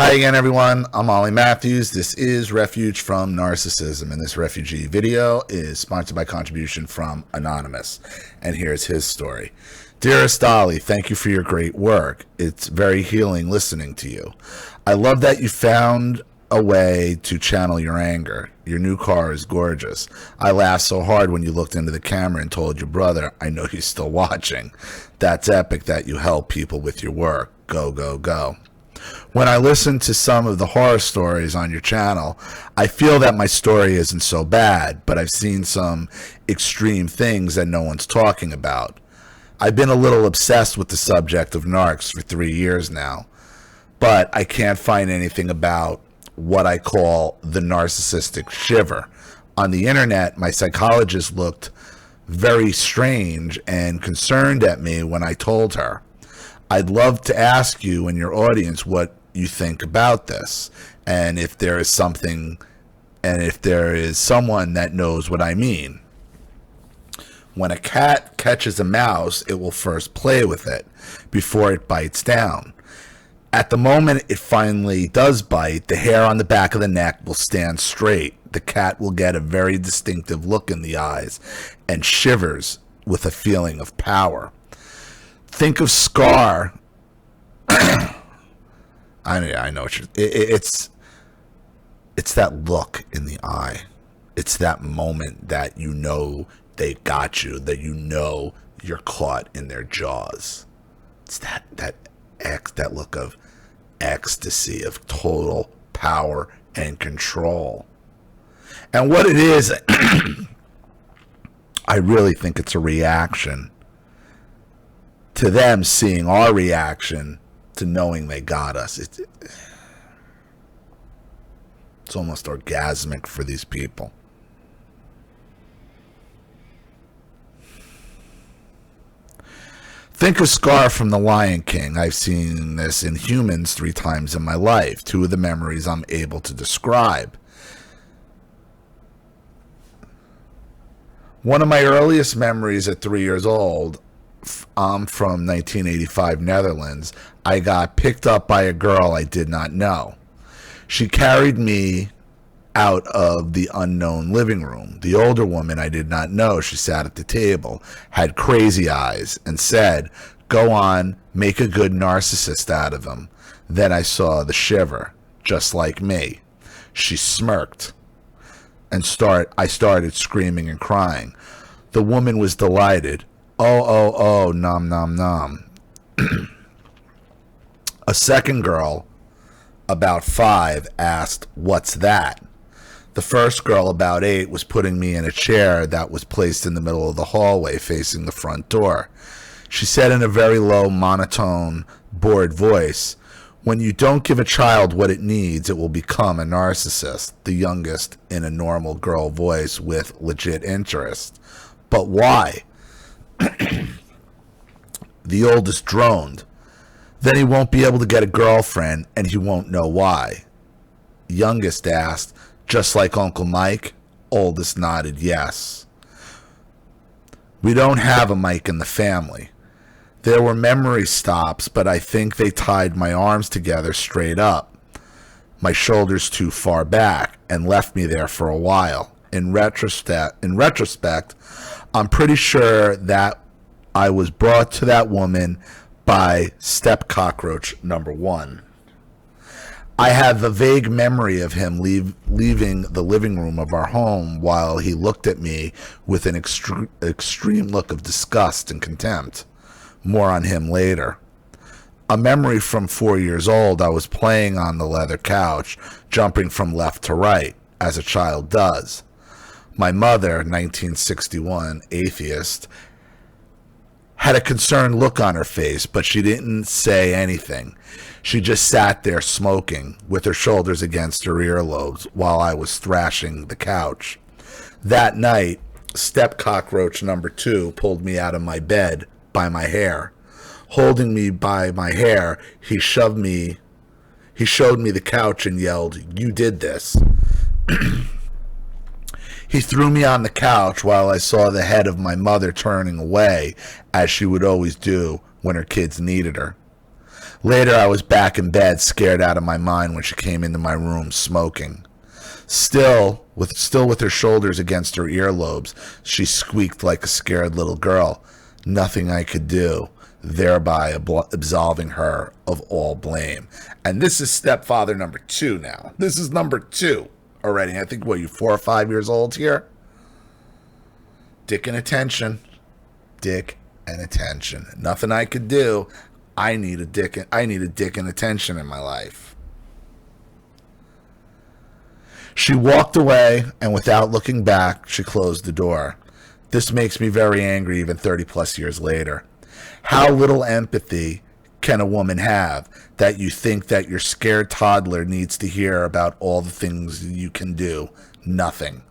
Hi again, everyone. I'm Ollie Matthews. This is Refuge from Narcissism, and this refugee video is sponsored by contribution from Anonymous. And here's his story. Dearest Ollie, thank you for your great work. It's very healing listening to you. I love that you found a way to channel your anger. Your new car is gorgeous. I laughed so hard when you looked into the camera and told your brother, I know he's still watching. That's epic that you help people with your work. Go, go, go. When I listen to some of the horror stories on your channel, I feel that my story isn't so bad, but I've seen some extreme things that no one's talking about. I've been a little obsessed with the subject of narcs for 3 years now, but I can't find anything about what I call the narcissistic shiver. On the internet, my psychologist looked very strange and concerned at me when I told her. I'd love to ask you and your audience what you think about this, and if there is something, and if there is someone that knows what I mean. When a cat catches a mouse, it will first play with it before it bites down. At the moment it finally does bite, the hair on the back of the neck will stand straight. The cat will get a very distinctive look in the eyes and shivers with a feeling of power. Think of Scar. I know it's that look in the eye. It's that moment that you know they got you, that you know you're caught in their jaws. It's that look of ecstasy, of total power and control. And what it is, I really think it's a reaction to them seeing our reaction to knowing they got us. It's almost orgasmic for these people. Think of Scar from The Lion King. I've seen this in humans 3 times in my life. 2 of the memories I'm able to describe. One of my earliest memories at 3 years old, I'm from 1985 Netherlands. I got picked up by a girl I did not know. She carried me out of the unknown living room. The older woman I did not know, she sat at the table, had crazy eyes, and said, "Go on, make a good narcissist out of him." Then I saw the shiver, just like me. She smirked, and I started screaming and crying. The woman was delighted. Oh, nom, nom, nom. A second girl, about 5, asked, "What's that?" The first girl, about 8, was putting me in a chair that was placed in the middle of the hallway facing the front door. She said in a very low, monotone, bored voice, "When you don't give a child what it needs, it will become a narcissist." The youngest in a normal girl voice with legit interest. "But why?" The oldest droned. "Then he won't be able to get a girlfriend, and he won't know why." Youngest asked, "Just like Uncle Mike?" Oldest nodded yes. We don't have a Mike in the family. There were memory stops, but I think they tied my arms together straight up, my shoulders too far back, and left me there for a while. In retrospect, I'm pretty sure that I was brought to that woman by step cockroach number 1. I have a vague memory of him leaving the living room of our home while he looked at me with an extreme look of disgust and contempt. More on him later. A memory from 4 years old, I was playing on the leather couch, jumping from left to right, as a child does. My mother, 1961, atheist, had a concerned look on her face, but she didn't say anything. She just sat there smoking, with her shoulders against her earlobes, while I was thrashing the couch. That night, step cockroach number 2 pulled me out of my bed by my hair. Holding me by my hair, he showed me the couch and yelled, "You did this." He threw me on the couch while I saw the head of my mother turning away, as she would always do when her kids needed her. Later, I was back in bed, scared out of my mind when she came into my room smoking. Still with her shoulders against her earlobes, she squeaked like a scared little girl. Nothing I could do, thereby absolving her of all blame. And this is stepfather number 2 now. This is number 2 already. I think, what, you're 4 or 5 years old here? Dick and attention. Dick and attention. Nothing I could do. I need a dick and attention in my life. She walked away, and without looking back, she closed the door. This makes me very angry even 30 plus years later. How little empathy can a woman have that you think that your scared toddler needs to hear about all the things you can do? Nothing.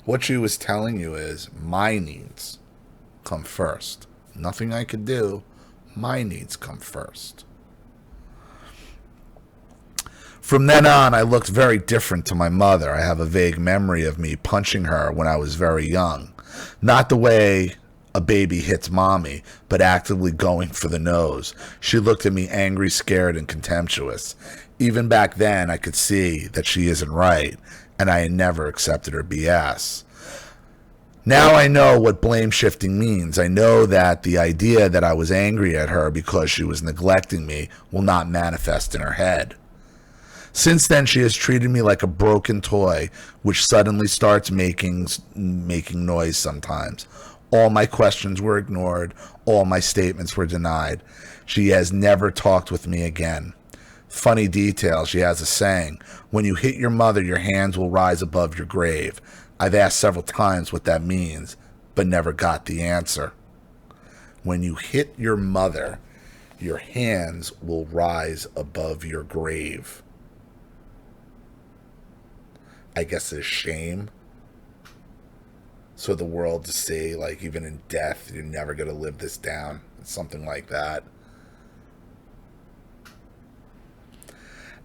What she was telling you is, my needs come first. Nothing I could do. My needs come first. From then on, I looked very different to my mother. I have a vague memory of me punching her when I was very young. Not the way a baby hits mommy, but actively going for the nose. She looked at me angry, scared, and contemptuous. Even back then, I could see that she isn't right, and I had never accepted her BS. Now I know what blame shifting means. I know that the idea that I was angry at her because she was neglecting me will not manifest in her head. Since then, she has treated me like a broken toy, which suddenly starts making noise sometimes. All my questions were ignored. All my statements were denied. She has never talked with me again. Funny detail, she has a saying, when you hit your mother, your hands will rise above your grave. I've asked several times what that means, but never got the answer. When you hit your mother, your hands will rise above your grave. I guess it's shame. So the world to see, like, even in death, you're never going to live this down. Something like that.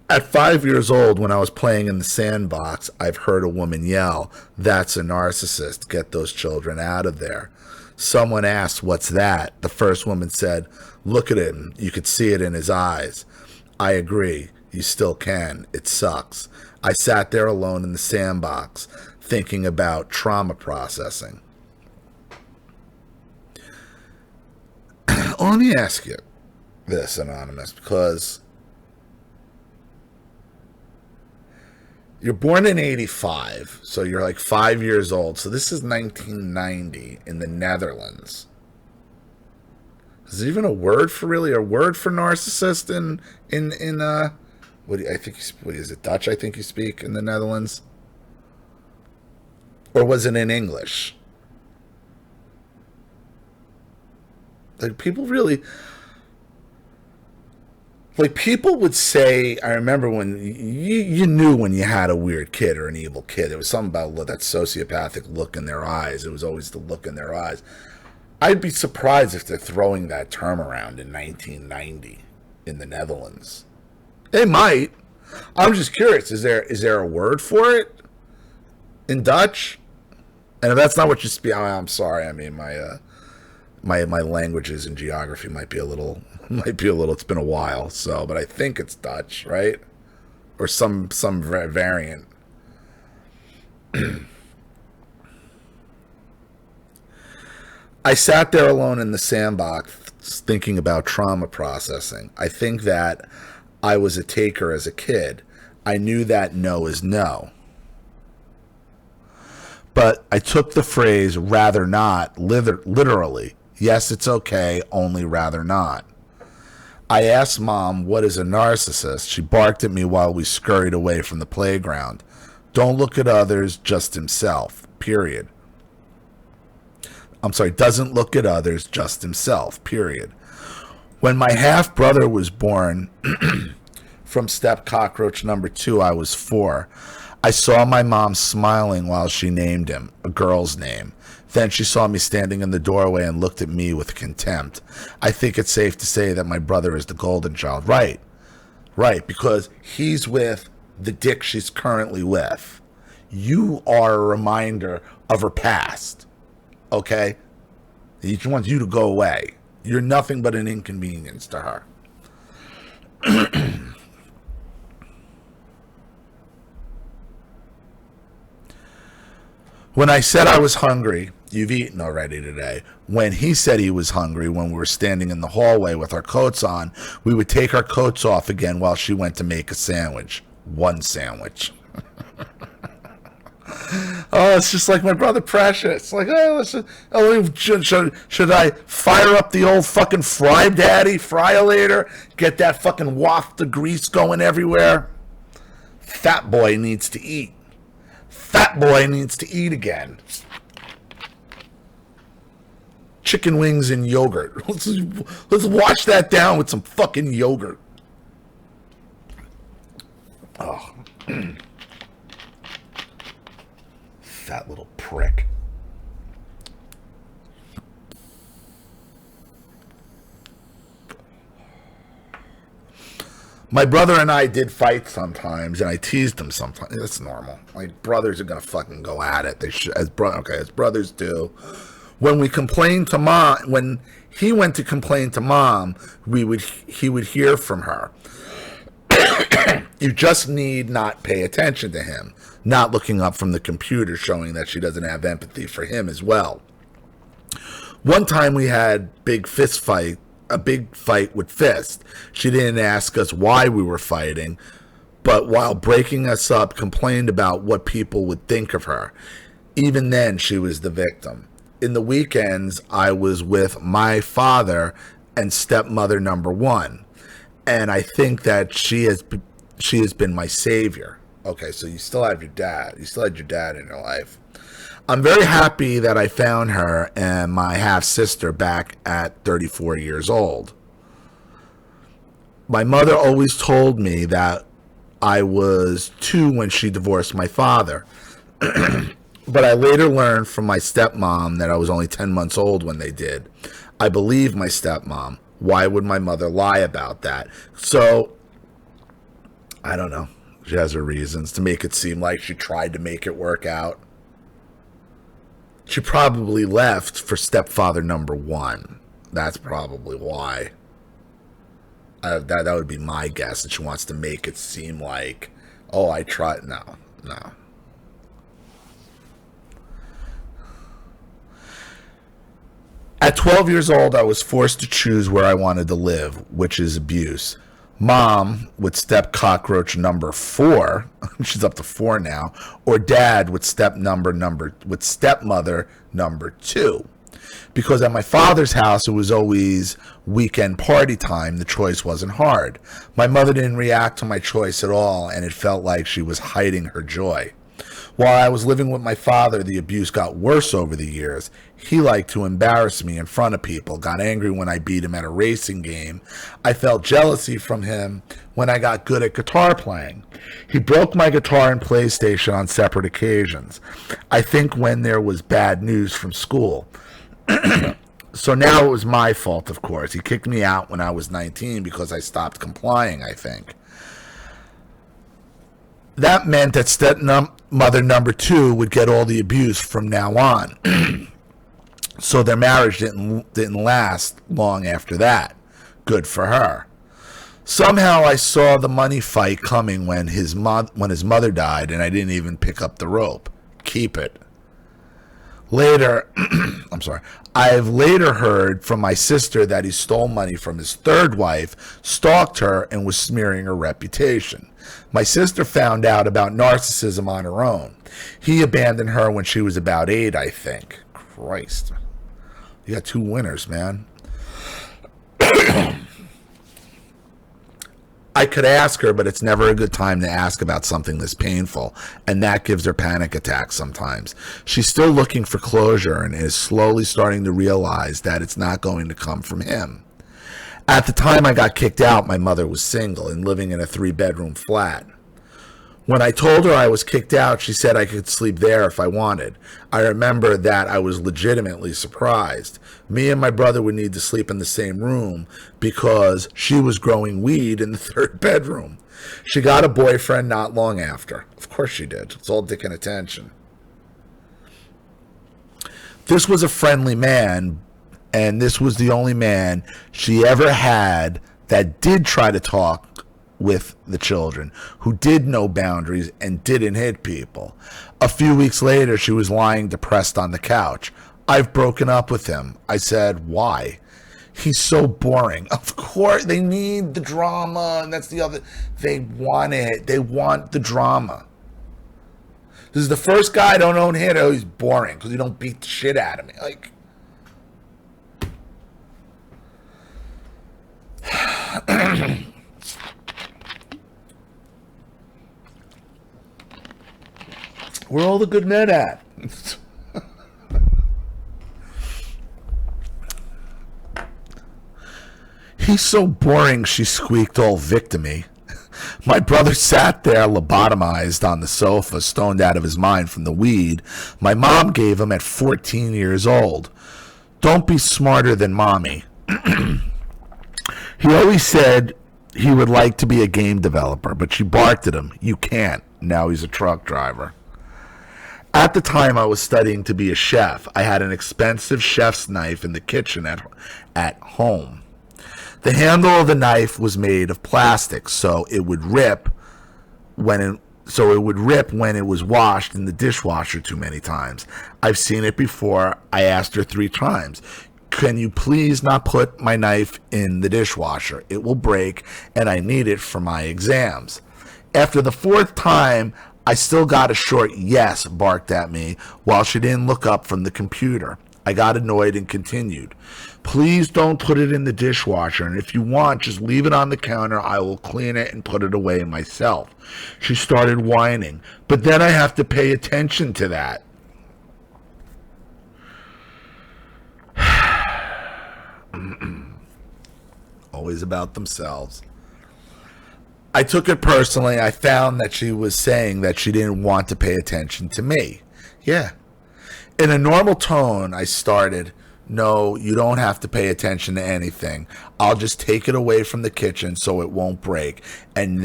At 5 years old, when I was playing in the sandbox, I've heard a woman yell, "That's a narcissist. Get those children out of there." Someone asked, "What's that?" The first woman said, "Look at him. You could see it in his eyes." I agree. You still can. It sucks. I sat there alone in the sandbox, thinking about trauma processing. Let me ask you this, Anonymous, because you're born in 85, so you're like 5 years old. So this is 1990 in the Netherlands. Is there even a word for narcissist in what is it, Dutch? I think you speak in the Netherlands, or was it in English? Like, people really, like, people would say, I remember when you knew when you had a weird kid or an evil kid. There was something about that sociopathic look in their eyes. It was always the look in their eyes. I'd be surprised if they're throwing that term around in 1990 in the Netherlands. They might. I'm just curious. Is there a word for it in Dutch? And if that's not what you speak, I'm sorry. I mean, my languages and geography might be a little. It's been a while, so, but I think it's Dutch, right? Or some variant. I sat there alone in the sandbox thinking about trauma processing. I think that I was a taker as a kid. I knew that no is no. But I took the phrase rather not literally. Yes, it's okay, only rather not. I asked Mom, what is a narcissist? She barked at me while we scurried away from the playground. Don't look at others, just himself, period. I'm sorry, doesn't look at others, just himself, period. When my half-brother was born from step cockroach number 2, I was 4. I saw my mom smiling while she named him, a girl's name. Then she saw me standing in the doorway and looked at me with contempt. I think it's safe to say that my brother is the golden child. Right, because he's with the dick she's currently with. You are a reminder of her past, okay? He wants you to go away. You're nothing but an inconvenience to her. When I said I was hungry, you've eaten already today. When he said he was hungry, when we were standing in the hallway with our coats on, we would take our coats off again while she went to make a sandwich. One sandwich. Oh, it's just like my brother Precious. Like, oh, listen, should I fire up the old fucking fry daddy, fry-o-lator, get that fucking waft of grease going everywhere? Fat boy needs to eat. Fat boy needs to eat again. Chicken wings and yogurt. Let's wash that down with some fucking yogurt. Oh. Fat little prick. My brother and I did fight sometimes, and I teased him sometimes. That's normal. Like, brothers are gonna fucking go at it. They should, as brothers do. When we complained to mom, when he went to complain to mom, he would hear from her. You just need not pay attention to him, not looking up from the computer, showing that she doesn't have empathy for him as well. One time we had a big fight with Fist. She didn't ask us why we were fighting, but while breaking us up, complained about what people would think of her. Even then, she was the victim. In the weekends, I was with my father and stepmother number one, and I think that she has been my savior. Okay, so you still have your dad. You still had your dad in your life. I'm very happy that I found her and my half-sister back at 34 years old. My mother always told me that I was 2 when she divorced my father. But I later learned from my stepmom that I was only 10 months old when they did. I believe my stepmom. Why would my mother lie about that? So, I don't know. She has her reasons to make it seem like she tried to make it work out. She probably left for stepfather number 1. That's probably why. That would be my guess. And she wants to make it seem like, oh, I tried. No. At 12 years old, I was forced to choose where I wanted to live, which is abuse. Mom with step cockroach number 4, she's up to 4 now, or dad with stepmother number 2. Because at my father's house, it was always weekend party time. The choice wasn't hard. My mother didn't react to my choice at all, and it felt like she was hiding her joy. While I was living with my father, the abuse got worse over the years. He liked to embarrass me in front of people, got angry when I beat him at a racing game. I felt jealousy from him when I got good at guitar playing. He broke my guitar and PlayStation on separate occasions. I think when there was bad news from school. So now it was my fault, of course. He kicked me out when I was 19 because I stopped complying, I think. That meant that stepmother number 2 would get all the abuse from now on. So their marriage didn't last long after that. Good for her. Somehow I saw the money fight coming when his mother died, and I didn't even pick up the rope. Keep it. Later, I've later heard from my sister that he stole money from his third wife, stalked her, and was smearing her reputation. My sister found out about narcissism on her own. He abandoned her when she was about 8, I think. Christ. You got 2 winners, man. I could ask her, but it's never a good time to ask about something this painful, and that gives her panic attacks sometimes. She's still looking for closure and is slowly starting to realize that it's not going to come from him. At the time I got kicked out, my mother was single and living in a 3-bedroom flat. When I told her I was kicked out, she said I could sleep there if I wanted. I remember that I was legitimately surprised. Me and my brother would need to sleep in the same room because she was growing weed in the 3rd bedroom. She got a boyfriend not long after. Of course she did. It's all dick and attention. This was a friendly man, and this was the only man she ever had that did try to talk with the children, who did know boundaries and didn't hit people. A few weeks later, she was lying depressed on the couch. I've broken up with him. I said, why? He's so boring. Of course, they need the drama, and that's the other. They want it. They want the drama. This is the first guy I don't hit. Oh, he's boring because he don't beat the shit out of me. Like, where are all the good men at? He's so boring, she squeaked, all victim-y. My brother sat there lobotomized on the sofa, stoned out of his mind from the weed my mom gave him at 14 years old. Don't be smarter than mommy. He always said he would like to be a game developer, but she barked at him. You can't. Now he's a truck driver. At the time, I was studying to be a chef. I had an expensive chef's knife in the kitchen at home. The handle of the knife was made of plastic, so it would rip when it was washed in the dishwasher too many times. I've seen it before. I asked her 3 times, can you please not put my knife in the dishwasher? It will break, and I need it for my exams. After the 4th time, I still got a short yes barked at me while she didn't look up from the computer. I got annoyed and continued. Please don't put it in the dishwasher, and if you want, just leave it on the counter. I will clean it and put it away myself. She started whining, but then I have to pay attention to that. Always about themselves. I took it personally. I found that she was saying that she didn't want to pay attention to me. Yeah. In a normal tone, I started, no, you don't have to pay attention to anything. I'll just take it away from the kitchen so it won't break, and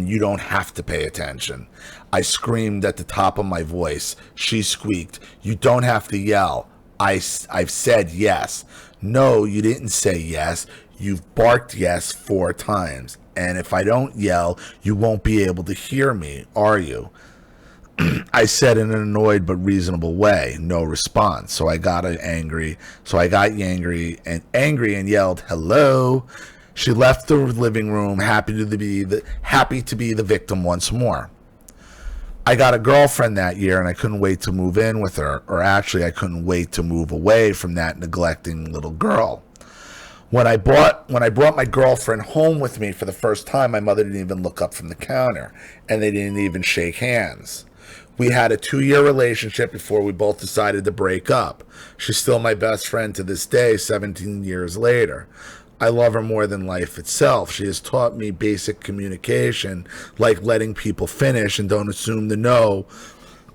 you don't have to pay attention. I screamed at the top of my voice. She squeaked, you don't have to yell. I've said yes. No, you didn't say yes. You've barked yes 4 times. And if I don't yell, you won't be able to hear me, are you? I said in an annoyed but reasonable way. No response. So I got angry and yelled, hello. She left the living room, happy to be the victim once more. I got a girlfriend that year, and I couldn't wait to move in with her. Or actually, I couldn't wait to move away from that neglecting little girl. When I brought my girlfriend home with me for the first time, my mother didn't even look up from the counter, and they didn't even shake hands. We had a 2-year relationship before we both decided to break up. She's still my best friend to this day, 17 years later. I love her more than life itself. She has taught me basic communication, like letting people finish and don't assume to know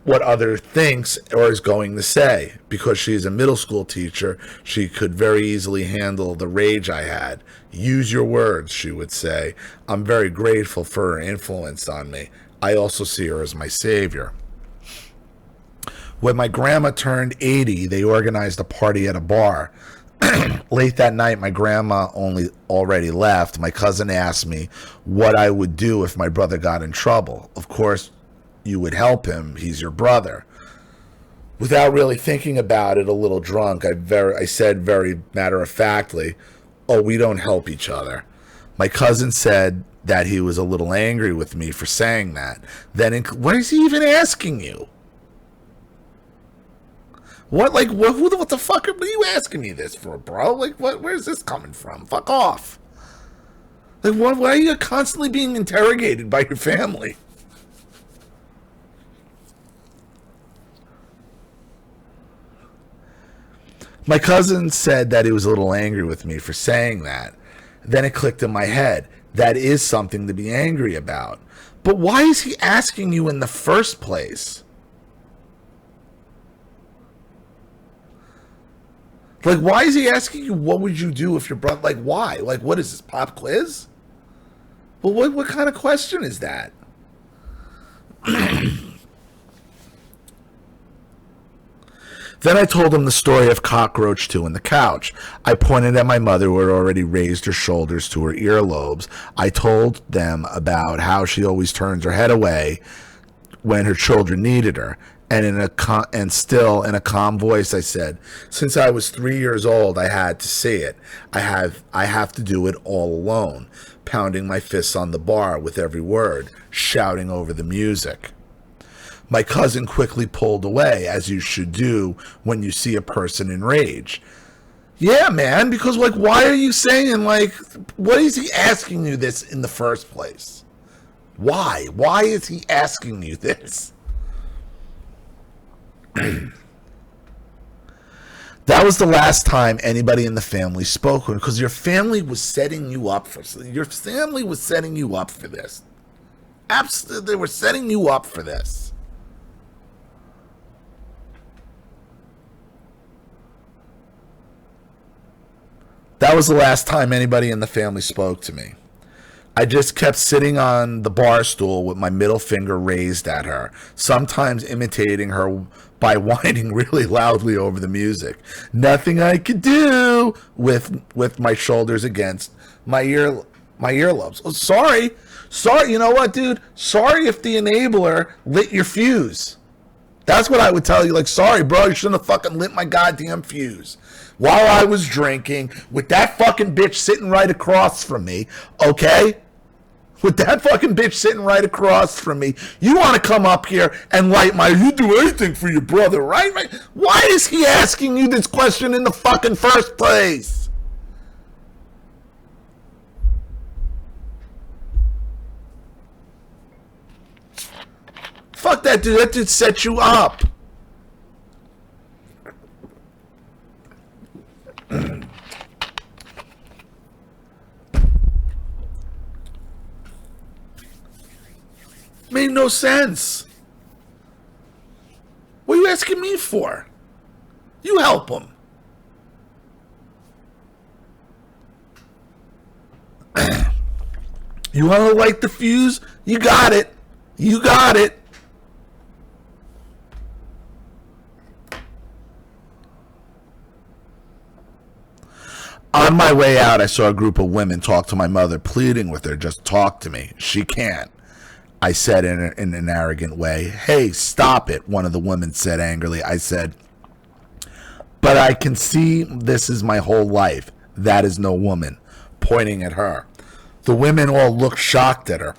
what other thinks or is going to say. Because she's a middle school teacher, she could very easily handle the rage I had. Use your words, she would say. I'm very grateful for her influence on me. I also see her as my savior. When my grandma turned 80, they organized a party at a bar. Late that night, my grandma already left. My cousin asked me what I would do if my brother got in trouble. Of course, you would help him. He's your brother. Without really thinking about it, a little drunk, I said very matter-of-factly, oh, we don't help each other. My cousin said that he was a little angry with me for saying that. Then, what is he even asking you? What the fuck are you asking me this for, bro? Like, where's this coming from? Fuck off. Like, why are you constantly being interrogated by your family? My cousin said that he was a little angry with me for saying that. Then it clicked in my head. That is something to be angry about. But why is he asking you in the first place? Like, why is he asking you, what would you do if your brother, like, why? Like, what is this, pop quiz? Well, what kind of question is that? Then I told him the story of Cockroach 2 and the couch. I pointed at my mother, who had already raised her shoulders to her earlobes. I told them about how she always turns her head away when her children needed her. And still in a calm voice, I said, since I was 3 years old, I had to see it. I have to do it all alone, pounding my fists on the bar with every word, shouting over the music. My cousin quickly pulled away, as you should do when you see a person in rage. Yeah, man, because, like, why are you saying, like, what is he asking you this in the first place? Why? Why is he asking you this? That was the last time anybody in the family spoke, because your family was setting you up for this. Absolutely, they were setting you up for this. That was the last time anybody in the family spoke to me. I just kept sitting on the bar stool with my middle finger raised at her, sometimes imitating her by whining really loudly over the music. Nothing I could do with my shoulders against my earlobes. Oh, sorry. You know what, dude? Sorry if the enabler lit your fuse. That's what I would tell you. Like, sorry, bro, you shouldn't have fucking lit my goddamn fuse while I was drinking with that fucking bitch sitting right across from me, okay? With that fucking bitch sitting right across from me, you want to come up here and light my, you do anything for your brother, right? Why is he asking you this question in the fucking first place? Fuck that dude. That dude set you up. Made no sense. What are you asking me for? You help him. You want to light the fuse? You got it. You got it. On my way out, I saw a group of women talk to my mother, pleading with her, just talk to me. She can't. I said in an arrogant way. Hey, stop it, one of the women said angrily. I said, but I can see this is my whole life. That is no woman, pointing at her. The women all looked shocked at her.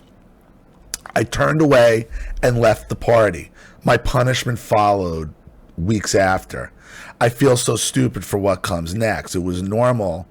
I turned away and left the party. My punishment followed weeks after. I feel so stupid for what comes next. It was normal.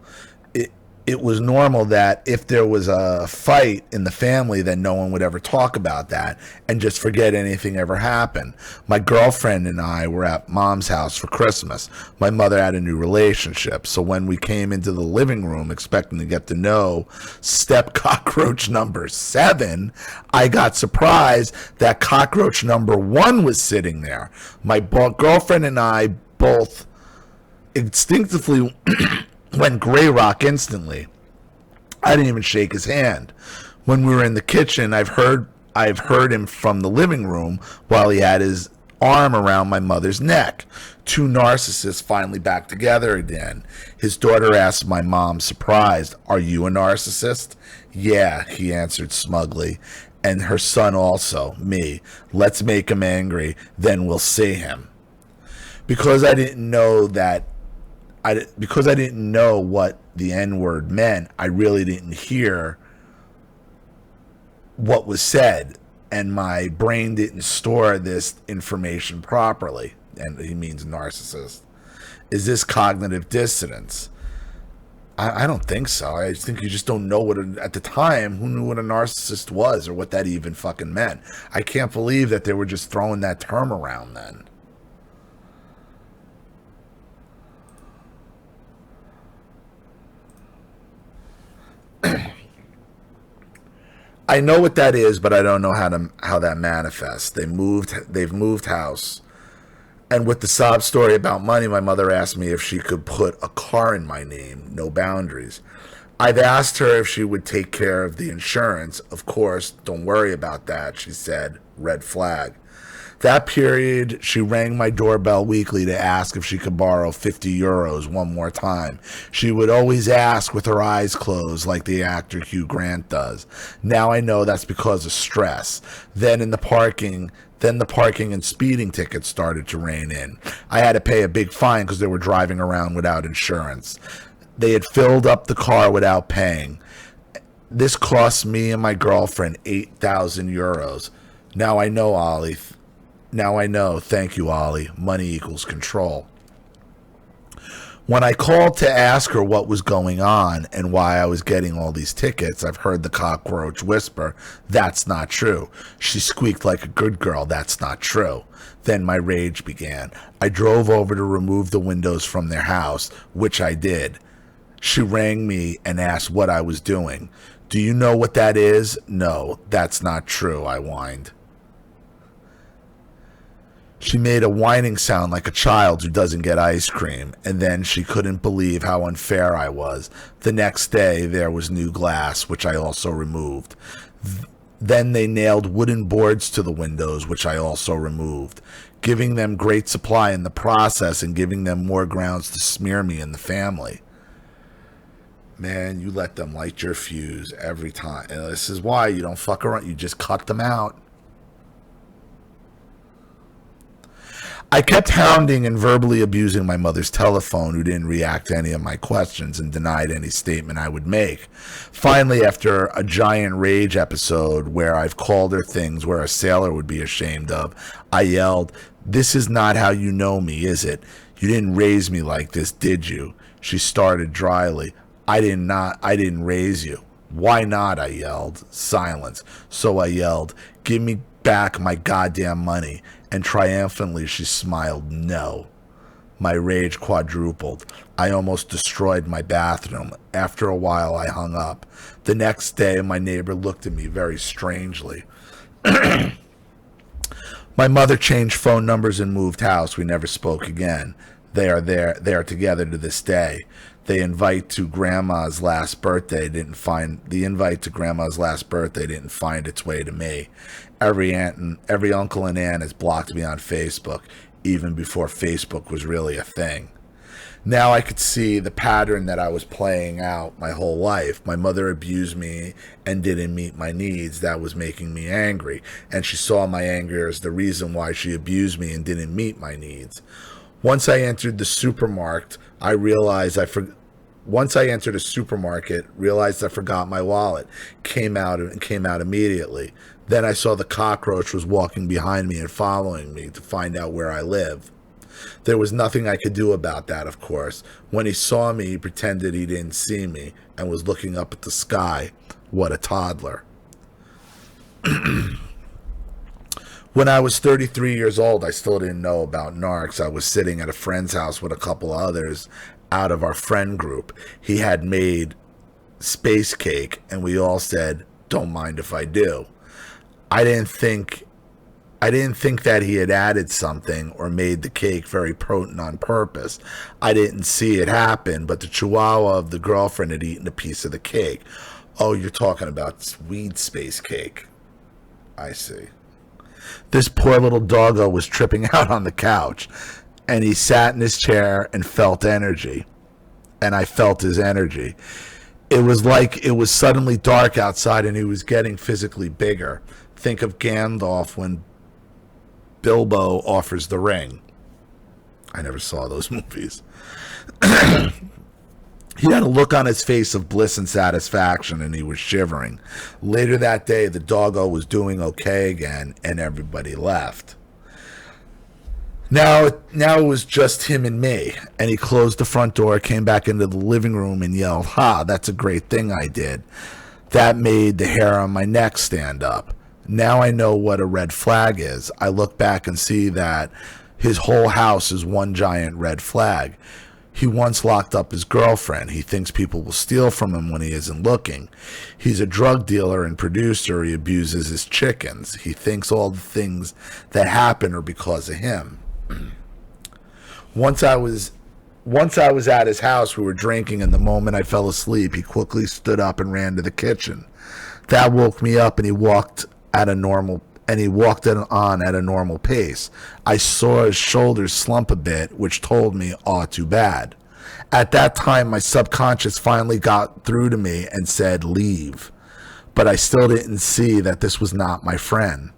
It was normal that if there was a fight in the family, then no one would ever talk about that and just forget anything ever happened. My girlfriend and I were at mom's house for Christmas. My mother had a new relationship, so when we came into the living room expecting to get to know step cockroach number 7, I got surprised that cockroach number 1 was sitting there. My girlfriend and I both instinctively went gray rock instantly. I didn't even shake his hand. When we were in the kitchen, I've heard him from the living room while he had his arm around my mother's neck. 2 narcissists finally back together again. His daughter asked my mom, surprised, "Are you a narcissist?" "Yeah," he answered smugly. And her son also, me. "Let's make him angry, then we'll see him." Because I didn't know what the N-word meant, I really didn't hear what was said, and my brain didn't store this information properly. And he means narcissist. Is this cognitive dissonance? I don't think so. I think you just don't know at the time, who knew what a narcissist was or what that even fucking meant. I can't believe that they were just throwing that term around then. I know what that is, but I don't know how that manifests. They've moved house. And with the sob story about money, my mother asked me if she could put a car in my name, no boundaries. I've asked her if she would take care of the insurance. Of course, don't worry about that, she said, red flag. That period, she rang my doorbell weekly to ask if she could borrow 50 euros one more time. She would always ask with her eyes closed like the actor Hugh Grant does. Now I know that's because of stress. Then the parking and speeding tickets started to rain in. I had to pay a big fine because they were driving around without insurance. They had filled up the car without paying. This cost me and my girlfriend 8,000 euros. Now I know, Ollie. Now I know. Thank you, Ollie. Money equals control. When I called to ask her what was going on and why I was getting all these tickets, I've heard the cockroach whisper, "That's not true." She squeaked like a good girl, "That's not true." Then my rage began. I drove over to remove the windows from their house, which I did. She rang me and asked what I was doing. "Do you know what that is?" "No, that's not true," I whined. She made a whining sound like a child who doesn't get ice cream, and then she couldn't believe how unfair I was. The next day, there was new glass, which I also removed. Then they nailed wooden boards to the windows, which I also removed, giving them great supply in the process and giving them more grounds to smear me and the family. Man, you let them light your fuse every time. And this is why you don't fuck around. You just cut them out. I kept hounding and verbally abusing my mother's telephone, who didn't react to any of my questions and denied any statement I would make. Finally, after a giant rage episode where I've called her things where a sailor would be ashamed of, I yelled, "This is not how you know me, is it? You didn't raise me like this, did you?" She started dryly. I didn't raise you." "Why not?" I yelled. Silence. So I yelled, "Give me back my goddamn money." And triumphantly she smiled, "No." My rage quadrupled. I almost destroyed my bathroom. After a while, I hung up. The next day, my neighbor looked at me very strangely. My mother changed phone numbers and moved house. We never spoke again. They are together to this day. The invite to Grandma's last birthday didn't find its way to me. Every uncle and aunt has blocked me on Facebook, even before Facebook was really a thing. Now I could see the pattern that I was playing out my whole life. My mother abused me and didn't meet my needs. That was making me angry, and she saw my anger as the reason why she abused me and didn't meet my needs. Once I entered the supermarket, realized I forgot my wallet. Came out immediately. Then I saw the cockroach was walking behind me and following me to find out where I live. There was nothing I could do about that, of course. When he saw me, he pretended he didn't see me and was looking up at the sky. What a toddler. When I was 33 years old, I still didn't know about narcs. I was sitting at a friend's house with a couple others out of our friend group. He had made space cake, and we all said, "Don't mind if I do." I didn't think that he had added something or made the cake very potent on purpose. I didn't see it happen, but the chihuahua of the girlfriend had eaten a piece of the cake. "Oh, you're talking about weed space cake. I see." This poor little doggo was tripping out on the couch, and he sat in his chair and felt energy, and I felt his energy. It was like it was suddenly dark outside and he was getting physically bigger. Think of Gandalf when Bilbo offers the ring. I never saw those movies. He had a look on his face of bliss and satisfaction, and he was shivering. Later that day, the doggo was doing okay again, and everybody left. Now it was just him and me, and he closed the front door, came back into the living room, and yelled, "Ha, that's a great thing I did." That made the hair on my neck stand up. Now I know what a red flag is. I look back and see that his whole house is one giant red flag. He once locked up his girlfriend. He thinks people will steal from him when he isn't looking. He's a drug dealer and producer. He abuses his chickens. He thinks all the things that happen are because of him. Once I was at his house, we were drinking, and the moment I fell asleep, he quickly stood up and ran to the kitchen. That woke me up, and he walked at a normal and he walked on at a normal pace. I saw his shoulders slump a bit, which told me, "Aw, too bad." At that time, my subconscious finally got through to me and said, "Leave." But I still didn't see that this was not my friend.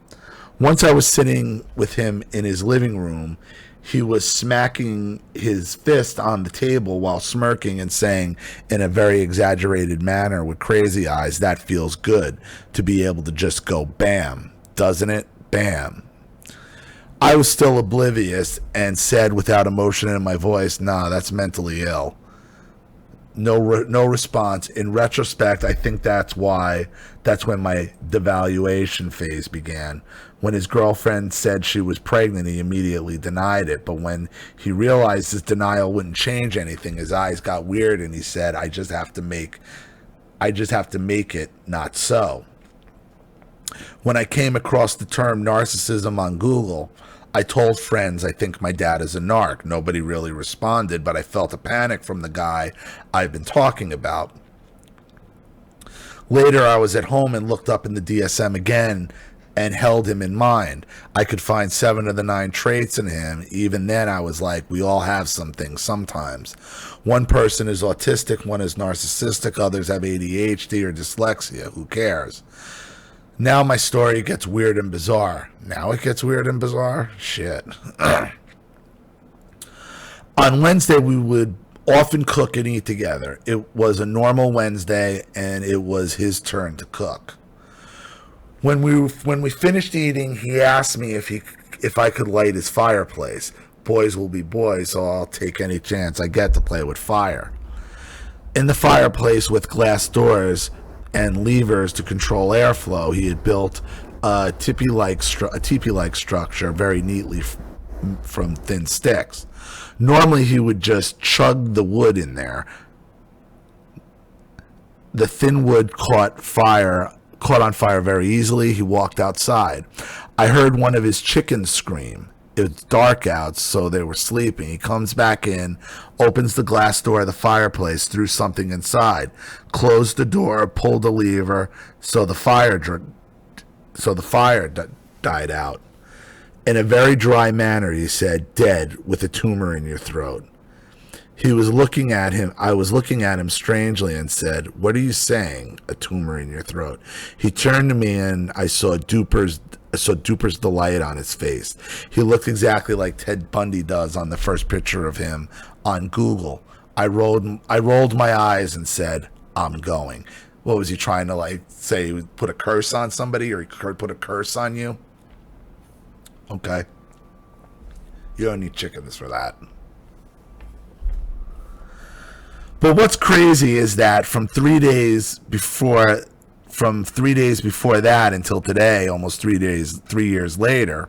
Once I was sitting with him in his living room, he was smacking his fist on the table while smirking and saying in a very exaggerated manner with crazy eyes, "That feels good to be able to just go bam, doesn't it? Bam." I was still oblivious and said without emotion in my voice, "Nah, that's mentally ill." No response. In retrospect, I think that's when my devaluation phase began. When his girlfriend said she was pregnant, he immediately denied it. But when he realized his denial wouldn't change anything, his eyes got weird and he said, I just have to make it not so." When I came across the term narcissism on Google, I told friends I think my dad is a narc. Nobody really responded, but I felt a panic from the guy I've been talking about. Later, I was at home and looked up in the DSM again and held him in mind. I could find 7 of the 9 traits in him. Even then, I was like, we all have some things sometimes. One person is autistic, one is narcissistic, others have ADHD or dyslexia. Who cares? Now my story gets weird and bizarre. Now it gets weird and bizarre? Shit. On Wednesday, we would often cook and eat together. It was a normal Wednesday, and it was his turn to cook. When we finished eating, he asked me if I could light his fireplace. Boys will be boys, so I'll take any chance I get to play with fire. In the fireplace with glass doors and levers to control airflow, he had built a teepee-like structure very neatly from thin sticks. Normally, he would just chug the wood in there. The thin wood caught on fire very easily. He walked outside. I heard one of his chickens scream. It was dark out, so they were sleeping. He comes back in, opens the glass door of the fireplace, threw something inside, closed the door, pulled the lever, so the fire died out. In a very dry manner, he said, "Dead with a tumor in your throat." I was looking at him strangely and said, "What are you saying, a tumor in your throat?" He turned to me and I saw Duper's delight on his face. He looked exactly like Ted Bundy does on the first picture of him on Google. I rolled my eyes and said, "I'm going." What was he trying to say? Put a curse on somebody, or he put a curse on you? Okay. You don't need chickens for that. But what's crazy is that from 3 days before that until today, almost 3 years later,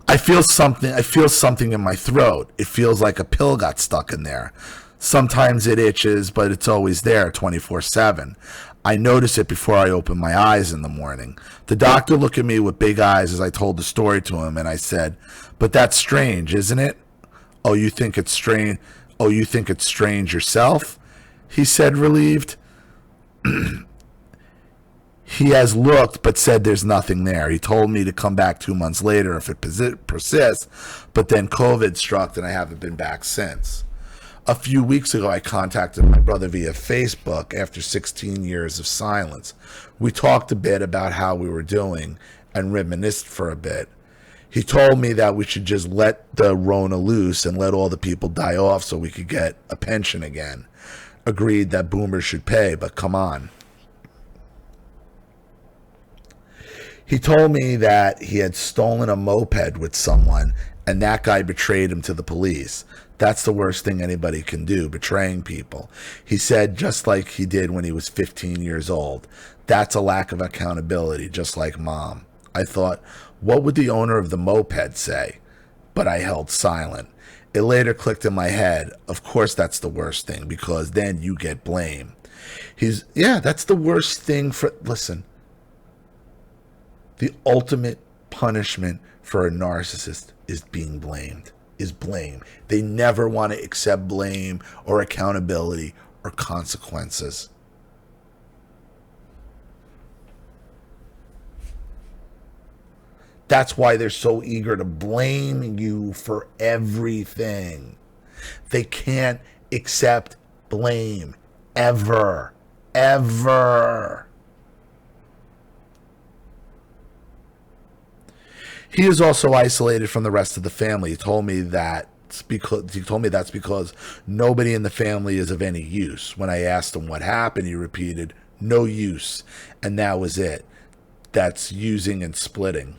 I feel something in my throat. It feels like a pill got stuck in there. Sometimes it itches, but it's always there 24/7. I notice it before I open my eyes in the morning. The doctor looked at me with big eyes as I told the story to him, and I said, "But that's strange, isn't it?" "Oh, you think it's strange? Oh, you think it's strange yourself?" He said, relieved. He has looked, but said there's nothing there. He told me to come back 2 months later if it persists, but then COVID struck and I haven't been back since. A few weeks ago, I contacted my brother via Facebook after 16 years of silence. We talked a bit about how we were doing and reminisced for a bit. He told me that we should just let the Rona loose and let all the people die off so we could get a pension again. Agreed that boomers should pay, but come on. He told me that he had stolen a moped with someone and that guy betrayed him to the police. That's the worst thing anybody can do, betraying people. He said just like he did when he was 15 years old. That's a lack of accountability, just like Mom. I thought, what would the owner of the moped say? But I held silent. It later clicked in my head. Of course that's the worst thing, because then you get blame. That's the worst thing listen. The ultimate punishment for a narcissist is being blamed, is blame. They never want to accept blame or accountability or consequences. That's why they're so eager to blame you for everything. They can't accept blame. Ever. Ever. He is also isolated from the rest of the family. He told me that's because nobody in the family is of any use. When I asked him what happened, he repeated, "No use." And that was it. That's using and splitting.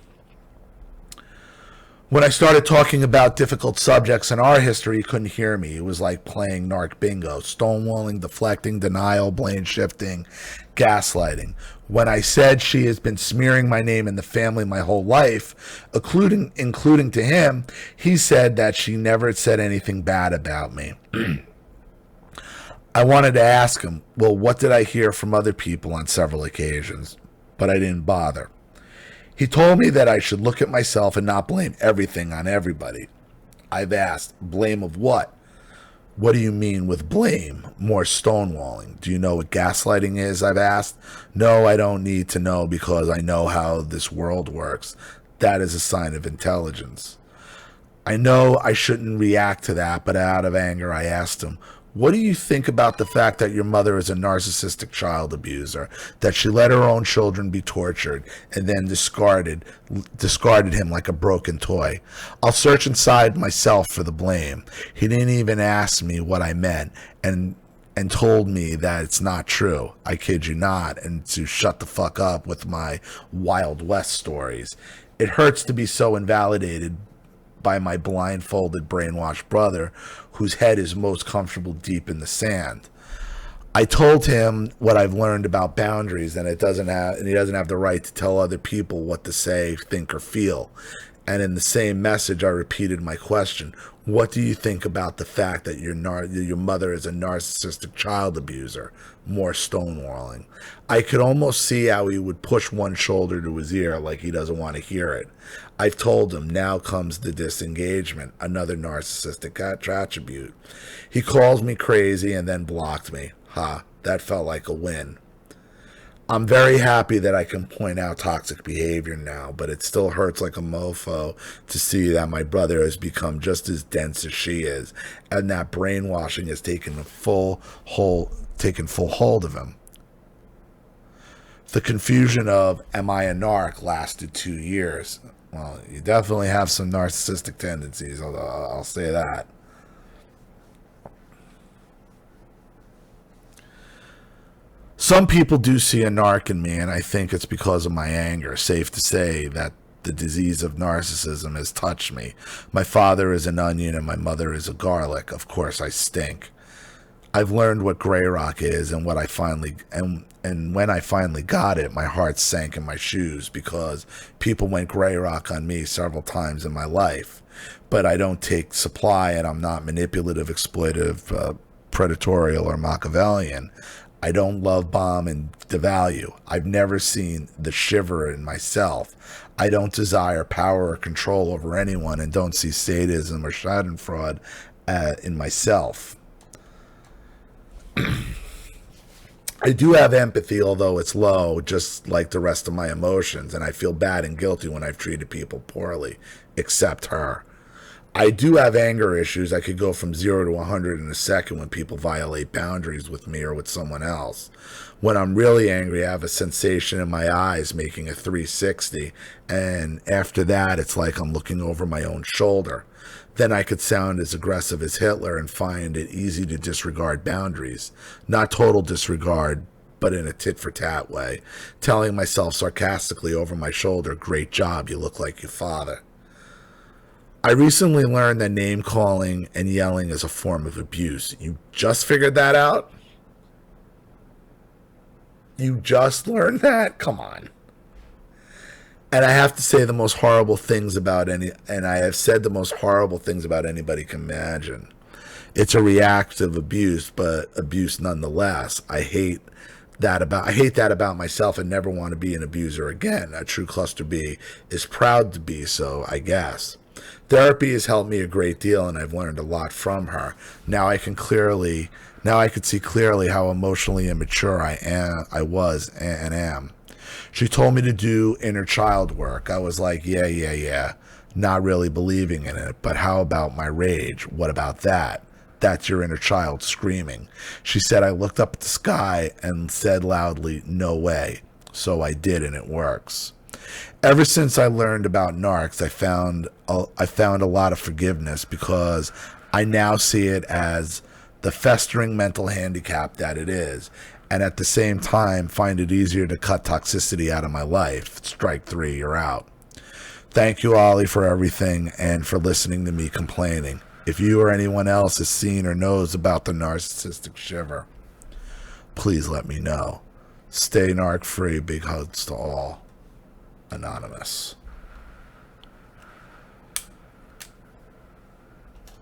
When I started talking about difficult subjects in our history, he couldn't hear me. It was like playing narc bingo, stonewalling, deflecting, denial, blame shifting, gaslighting. When I said she has been smearing my name in the family my whole life, including to him, he said that she never said anything bad about me. I wanted to ask him, well, what did I hear from other people on several occasions? But I didn't bother. He told me that I should look at myself and not blame everything on everybody. I've asked, blame of what? What do you mean with blame? More stonewalling. Do you know what gaslighting is? I've asked. No, I don't need to know because I know how this world works. That is a sign of intelligence. I know I shouldn't react to that, but out of anger, I asked him, what do you think about the fact that your mother is a narcissistic child abuser, that she let her own children be tortured and then discarded him like a broken toy? I'll search inside myself for the blame. He didn't even ask me what I meant and told me that it's not true. I kid you not, and to shut the fuck up with my Wild West stories. It hurts to be so invalidated by my blindfolded, brainwashed brother, whose head is most comfortable deep in the sand. I told him what I've learned about boundaries, and he doesn't have the right to tell other people what to say, think, or feel. And in the same message, I repeated my question. What do you think about the fact that your mother is a narcissistic child abuser? More stonewalling. I could almost see how he would push one shoulder to his ear like he doesn't want to hear it. I've told him, now comes the disengagement, another narcissistic attribute. He calls me crazy and then blocked me. That felt like a win. I'm very happy that I can point out toxic behavior now, but it still hurts like a mofo to see that my brother has become just as dense as she is, and that brainwashing has taken full hold of him. The confusion of, am I a narc, lasted 2 years. Well, you definitely have some narcissistic tendencies, I'll say that. Some people do see a narc in me, and I think it's because of my anger. Safe to say that the disease of narcissism has touched me. My father is an onion and my mother is a garlic. Of course, I stink. I've learned what gray rock is, and when I finally got it, my heart sank in my shoes because people went gray rock on me several times in my life. But I don't take supply, and I'm not manipulative, exploitive, predatorial, or Machiavellian. I don't love, bomb, and devalue. I've never seen the shiver in myself. I don't desire power or control over anyone and don't see sadism or schadenfreude in myself. I do have empathy, although it's low, just like the rest of my emotions, and I feel bad and guilty when I've treated people poorly, except her. I do have anger issues. I could go from 0 to 100 in a second when people violate boundaries with me or with someone else. When I'm really angry, I have a sensation in my eyes making a 360, and after that, it's like I'm looking over my own shoulder. Then I could sound as aggressive as Hitler and find it easy to disregard boundaries. Not total disregard, but in a tit-for-tat way, telling myself sarcastically over my shoulder, "Great job, you look like your father." I recently learned that name-calling and yelling is a form of abuse. You just figured that out? You just learned that? Come on. And I have to say the most horrible things about I have said the most horrible things about anybody can imagine. It's a reactive abuse, but abuse nonetheless. I hate that about myself and never want to be an abuser again. A true cluster B is proud to be so, I guess. Therapy has helped me a great deal, and I've learned a lot from her. Now I could see clearly how emotionally immature I was and am. She told me to do inner child work. I was like, yeah. Not really believing in it. But how about my rage? What about that? That's your inner child screaming. She said I looked up at the sky and said loudly, no way. So I did, and it works. Ever since I learned about narcs, I found a lot of forgiveness, because I now see it as the festering mental handicap that it is, and at the same time find it easier to cut toxicity out of my life. Strike 3, you're out. Thank you, Ollie, for everything and for listening to me complaining. If you or anyone else has seen or knows about the narcissistic shiver, please let me know. Stay narc free. Big hugs to all. Anonymous.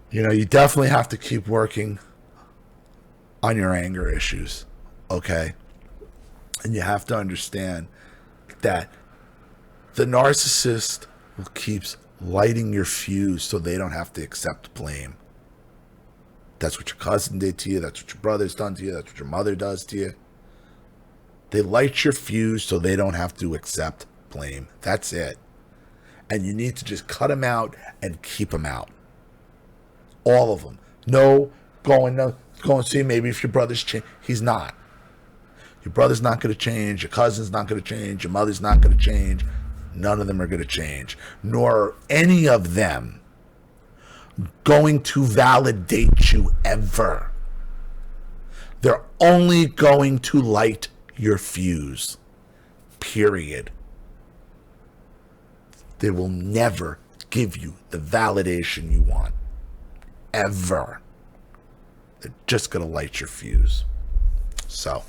You definitely have to keep working on your anger issues, okay? And you have to understand that the narcissist keeps lighting your fuse so they don't have to accept blame. That's what your cousin did to you. That's what your brother's done to you. That's what your mother does to you. They light your fuse so they don't have to accept blame. That's it. And you need to just cut them out and keep them out. All of them. No, go and see maybe if your brother's changed. He's not. Your brother's not going to change. Your cousin's not going to change. Your mother's not going to change. None of them are going to change. Nor are any of them going to validate you ever. They're only going to light your fuse. Period. They will never give you the validation you want. Ever. They're just going to light your fuse. So,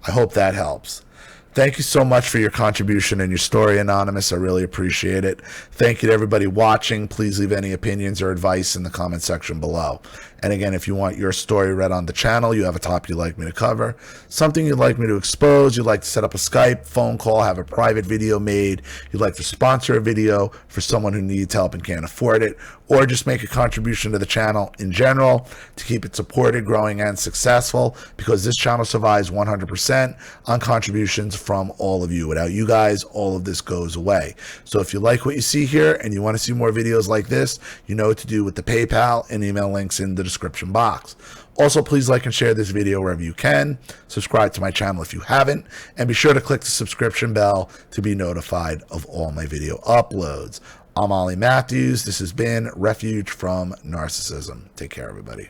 I hope that helps. Thank you so much for your contribution and your story, Anonymous. I really appreciate it. Thank you to everybody watching. Please leave any opinions or advice in the comment section below. And again, if you want your story read on the channel, you have a topic you'd like me to cover, something you'd like me to expose, you'd like to set up a Skype, phone call, have a private video made, you'd like to sponsor a video for someone who needs help and can't afford it, or just make a contribution to the channel in general to keep it supported, growing, and successful, because this channel survives 100% on contributions from all of you. Without you guys, all of this goes away. So if you like what you see here and you want to see more videos like this, you know what to do with the PayPal and email links in the description box. Also, please like and share this video wherever you can. Subscribe to my channel if you haven't, and be sure to click the subscription bell to be notified of all my video uploads. I'm Ollie Matthews. This has been Refuge from Narcissism. Take care, everybody.